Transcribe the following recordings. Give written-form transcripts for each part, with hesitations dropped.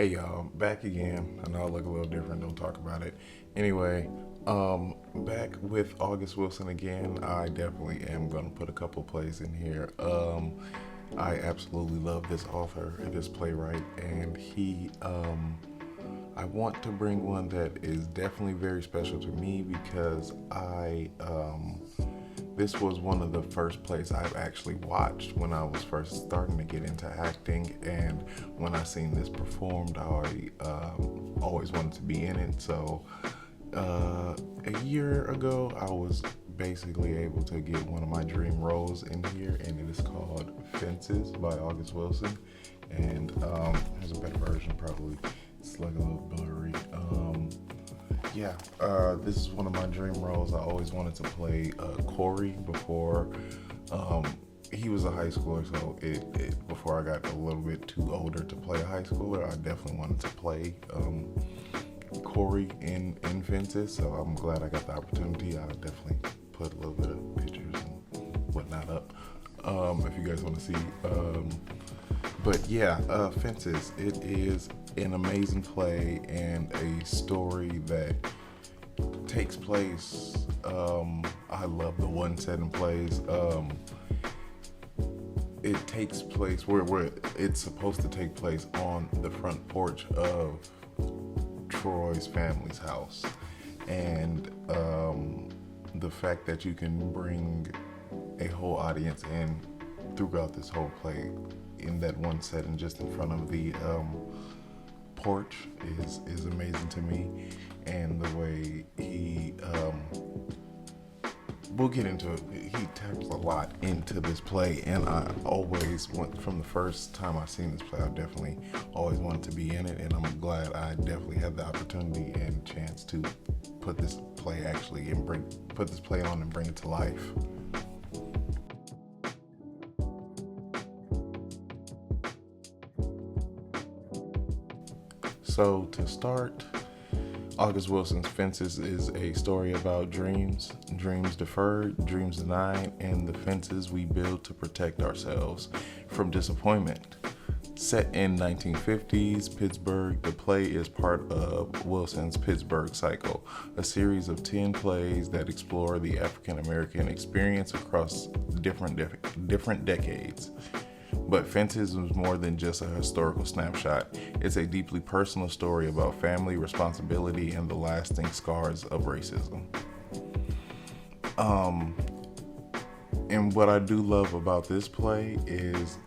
Hey y'all, back again. I know I look a little different, don't talk about it. Anyway, back with August Wilson again. I definitely am gonna put a couple plays in here. I absolutely love this author, this playwright, and I want to bring one that is definitely very special to me because this was one of the first plays I've actually watched when I was first starting to get into acting, and when I seen this performed, I always wanted to be in it. So a year ago, I was basically able to get one of my dream roles in here, and it is called Fences by August Wilson. And there's a better version, probably. It's like a little blurry. This is one of my dream roles. I always wanted to play Corey before. He was a high schooler, so before I got a little bit too older to play a high schooler, I definitely wanted to play Corey in Fences. So I'm glad I got the opportunity. I'll definitely put a little bit of pictures and whatnot up if you guys want to see. Fences. It is an amazing play and a story that takes place. I love the one setting plays. It takes place where it's supposed to take place on the front porch of Troy's family's house, and the fact that you can bring a whole audience in throughout this whole play in that one setting just in front of the porch is amazing to me. And the way we'll get into it, he taps a lot into this play, and I always went from the first time I seen this play, I definitely always wanted to be in it, and I'm glad I definitely had the opportunity and chance to put this play put this play on and bring it to life. So to start, August Wilson's Fences is a story about dreams deferred, dreams denied, and the fences we build to protect ourselves from disappointment. Set in 1950s Pittsburgh, the play is part of Wilson's Pittsburgh Cycle, a series of 10 plays that explore the African American experience across different decades. But Fences was more than just a historical snapshot. It's a deeply personal story about family, responsibility, and the lasting scars of racism. And what I do love about this play is,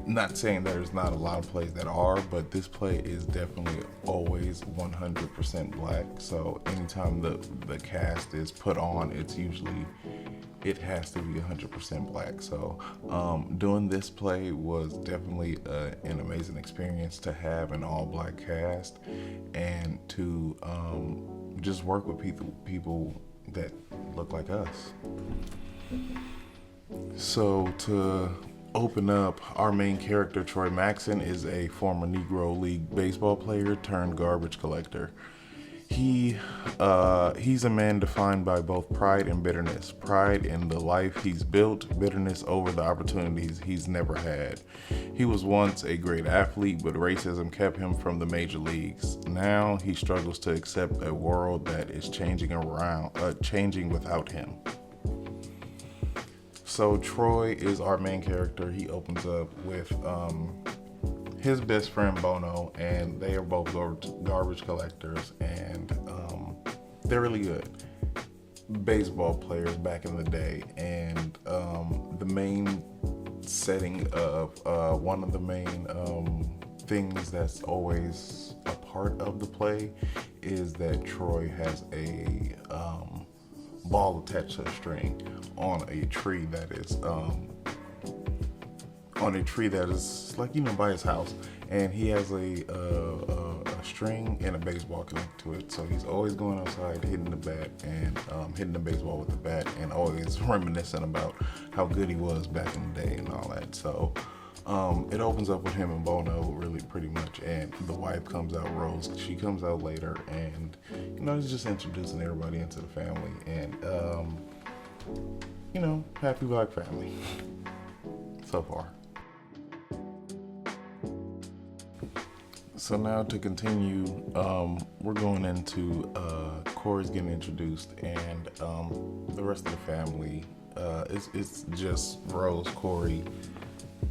not saying there's not a lot of plays that are, but this play is definitely always 100% black. So anytime the cast is put on, it has to be 100% black. So doing this play was definitely an amazing experience to have an all black cast, and to just work with people that look like us. So to open up, our main character, Troy Maxson, is a former Negro League baseball player turned garbage collector. He's a man defined by both pride and bitterness. Pride in the life he's built, bitterness over the opportunities he's never had. He was once a great athlete, but racism kept him from the major leagues. Now he struggles to accept a world that is changing without him. So Troy is our main character. He opens up with his best friend Bono, and they are both garbage collectors, and they're really good baseball players back in the day. And the main setting of one of the main things that's always a part of the play is that Troy has a ball attached to a string on a tree that is like, by his house, and he has a string and a baseball connected to it. So he's always going outside, hitting the bat and hitting the baseball with the bat, and always reminiscing about how good he was back in the day and all that. So it opens up with him and Bono, really, pretty much, and the wife comes out, Rose. She comes out later, and he's just introducing everybody into the family, and happy black family so far. So now to continue, we're going into Corey's getting introduced, and the rest of the family. It's just Rose, Corey,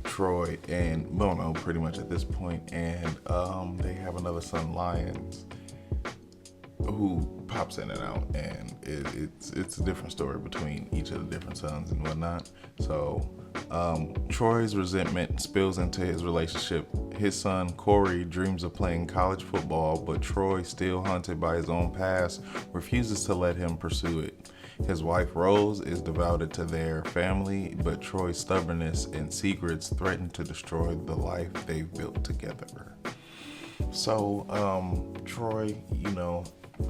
Troy, and Bono pretty much at this point, and they have another son, Lyons, who pops in and out, and it's a different story between each of the different sons and whatnot. So Troy's resentment spills into his relationship. His son Corey dreams of playing college football, but Troy, still haunted by his own past, refuses to let him pursue it. His wife Rose is devoted to their family, but Troy's stubbornness and secrets threaten to destroy the life they've built together. So Troy,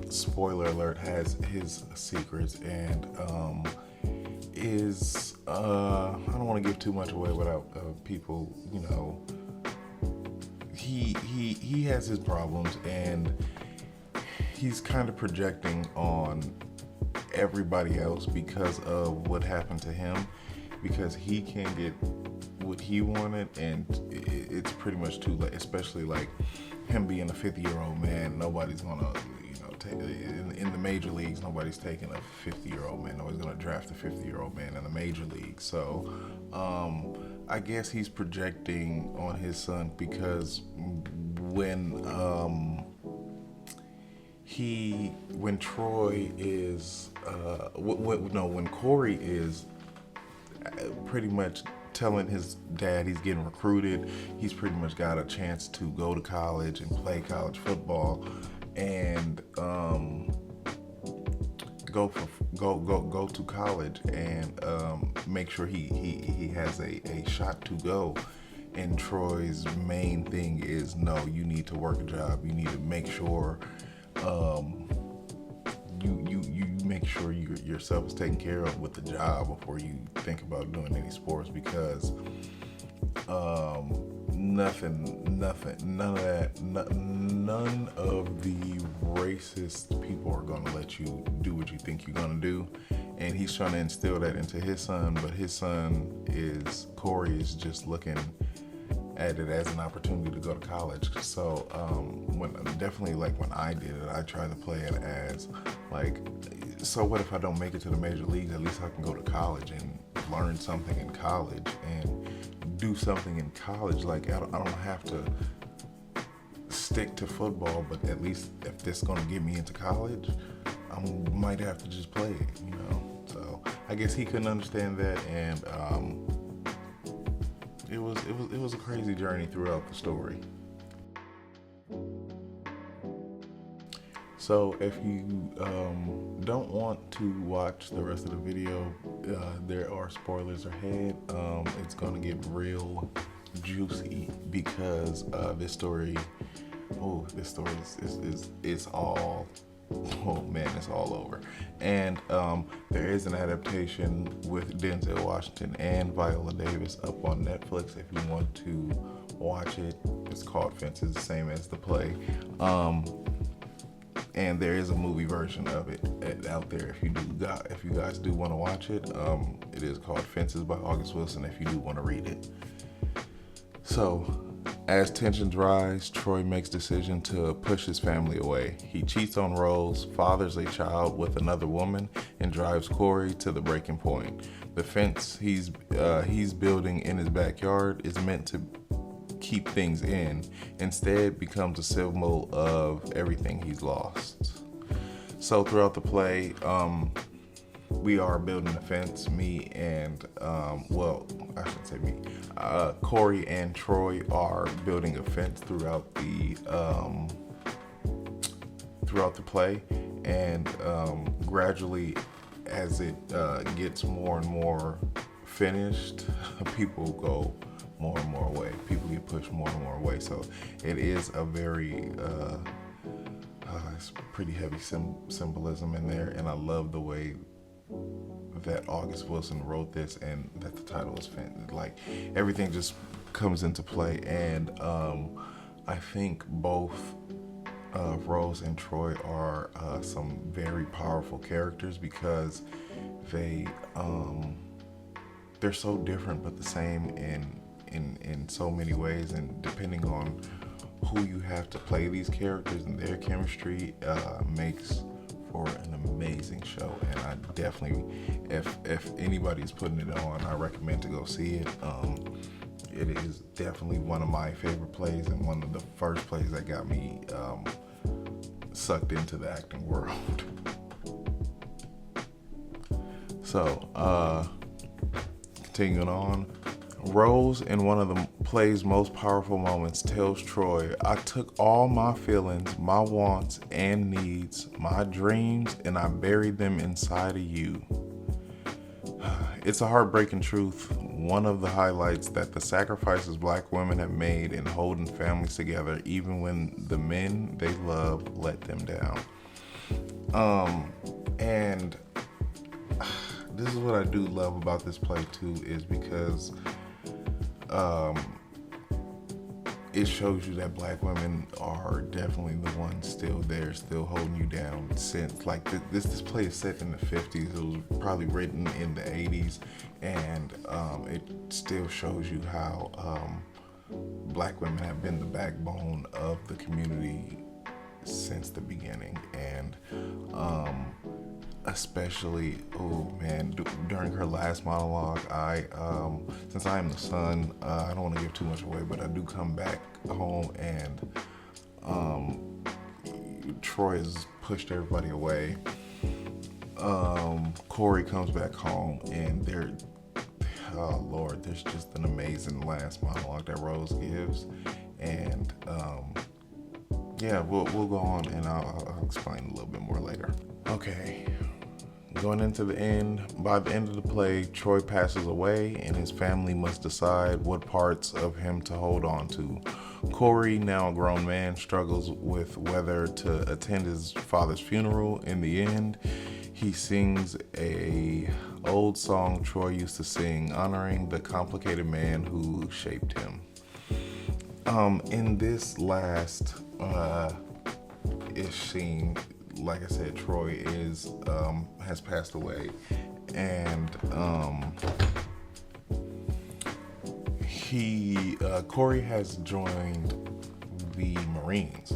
spoiler alert, has his secrets, and is I don't want to give too much away without people, he has his problems, and he's kind of projecting on everybody else because of what happened to him, because he can't get what he wanted, and it's pretty much too late, especially like him being a 50-year-old man. Nobody's gonna in the major leagues, nobody's taking a 50-year-old man. Nobody's gonna draft a 50-year-old man in the major league. So I guess he's projecting on his son, because when Troy is when Corey is pretty much telling his dad he's getting recruited, he's pretty much got a chance to go to college and play college football, and go to college and make sure he has a shot to go. And Troy's main thing is, no, you need to work a job. You need to make sure you make sure yourself is taken care of with the job before you think about doing any sports, because none of the racist people are going to let you do what you think you're going to do. And he's trying to instill that into his son, but his son Corey is just looking at it as an opportunity to go to college. So when I did it, I tried to play it as like, so what if I don't make it to the major leagues? At least I can go to college and learn something in college and do something in college. Like I don't have to stick to football, but at least if this is gonna get me into college, I might have to just play it, So I guess he couldn't understand that, and it was a crazy journey throughout the story. So if you don't want to watch the rest of the video, there are spoilers ahead. It's gonna get real juicy, because this story is all, oh man, it's all over. And there is an adaptation with Denzel Washington and Viola Davis up on Netflix if you want to watch it. It's called Fences, the same as the play. And there is a movie version of it out there if you guys do want to watch it. It is called Fences by August Wilson if you do want to read it. So as tensions rise, Troy makes decision to push his family away. He cheats on Rose, fathers a child with another woman, and drives Corey to the breaking point. The fence he's building in his backyard is meant to keep things in, instead becomes a symbol of everything he's lost. So throughout the play, we are building a fence. Me and I shouldn't say me. Corey and Troy are building a fence throughout the play, and gradually, as it gets more and more finished, people go more and more away. People get pushed more and more away. So it is a very it's pretty heavy symbolism in there, and I love the way that August Wilson wrote this, and that the title is like everything just comes into play. And I think both Rose and Troy are some very powerful characters, because they're so different but the same in so many ways, and depending on who you have to play these characters and their chemistry makes for an amazing show. And I definitely, if anybody's putting it on, I recommend to go see it. It is definitely one of my favorite plays and one of the first plays that got me sucked into the acting world. So, continuing on, Rose, in one of the play's most powerful moments, tells Troy, "I took all my feelings, my wants and needs, my dreams, and I buried them inside of you." It's a heartbreaking truth, one of the highlights that the sacrifices Black women have made in holding families together, even when the men they love let them down. And this is what I do love about this play too, is because it shows you that Black women are definitely the ones still there, still holding you down. Since like this play is set in the 50s, it was probably written in the 80s, and it still shows you how Black women have been the backbone of the community since the beginning. And especially, during her last monologue, since I am the son, I don't want to give too much away, but I do come back home and Troy has pushed everybody away. Corey comes back home and oh Lord, there's just an amazing last monologue that Rose gives, and we'll go on and I'll explain a little bit more later. Okay. Going into the end, by the end of the play, Troy passes away and his family must decide what parts of him to hold on to. Corey, now a grown man, struggles with whether to attend his father's funeral. In the end, he sings a old song Troy used to sing, honoring the complicated man who shaped him. In this last ish scene, like I said, Troy has passed away, and Corey has joined the Marines,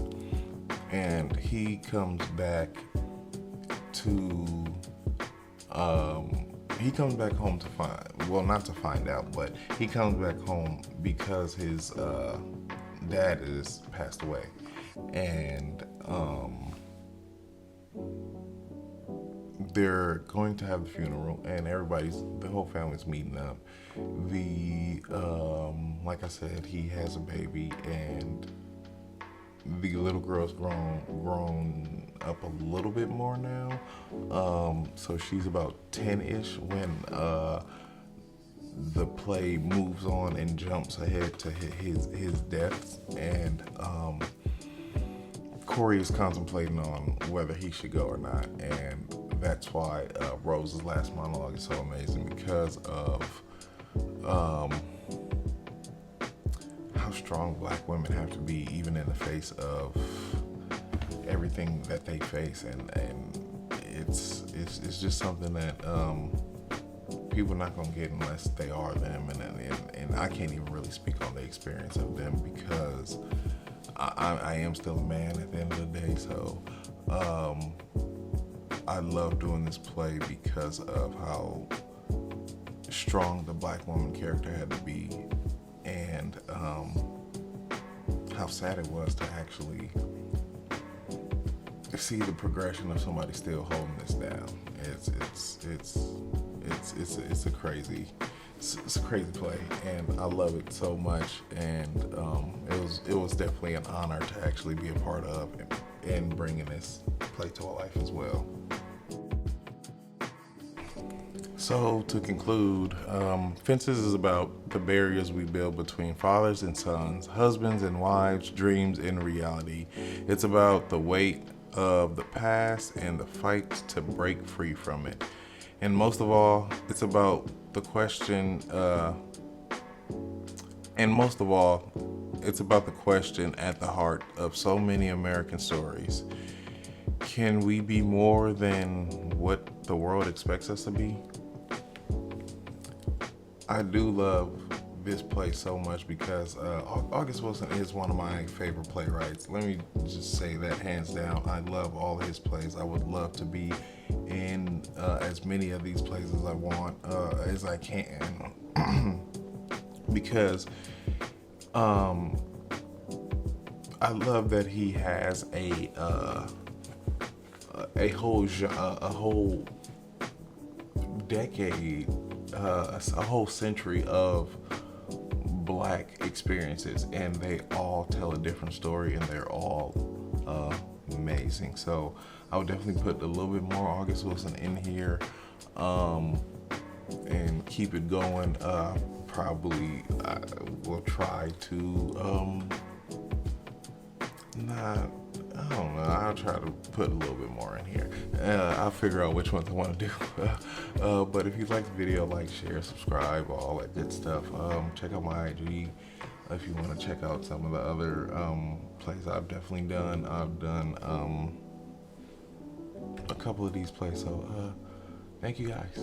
and he comes back home to not to find out, but he comes back home because his dad is passed away, and they're going to have the funeral, and the whole family's meeting up. Like I said, he has a baby, and the little girl's grown up a little bit more now. So she's about 10-ish when the play moves on and jumps ahead to his death, and Corey is contemplating on whether he should go or not, and that's why Rose's last monologue is so amazing, because of how strong Black women have to be, even in the face of everything that they face, and it's just something that people are not gonna get unless they are them, and I can't even really speak on the experience of them, because I am still a man at the end of the day. So I love doing this play because of how strong the Black woman character had to be, and how sad it was to actually see the progression of somebody still holding this down. It's a crazy play, and I love it so much, and it was definitely an honor to actually be a part of and bringing this play to life as well. So to conclude, Fences is about the barriers we build between fathers and sons, husbands and wives, dreams and reality. It's about the weight of the past and the fight to break free from it. And most of all, it's about the question, it's about the question at the heart of so many American stories. Can we be more than what the world expects us to be? I do love this play so much because August Wilson is one of my favorite playwrights. Let me just say that hands down. I love all his plays. I would love to be in as many of these plays as I want, as I can, because I love that he has a whole decade, a whole century of Black experiences, and they all tell a different story, and they're all amazing. So I would definitely put a little bit more August Wilson in here, and keep it going. Probably I will try to not. I don't know. I'll try to put a little bit more in here. I'll figure out which ones I want to do. But if you like the video, like, share, subscribe, all that good stuff. Check out my IG if you want to check out some of the other plays I've definitely done. I've done a couple of these plays. So thank you guys.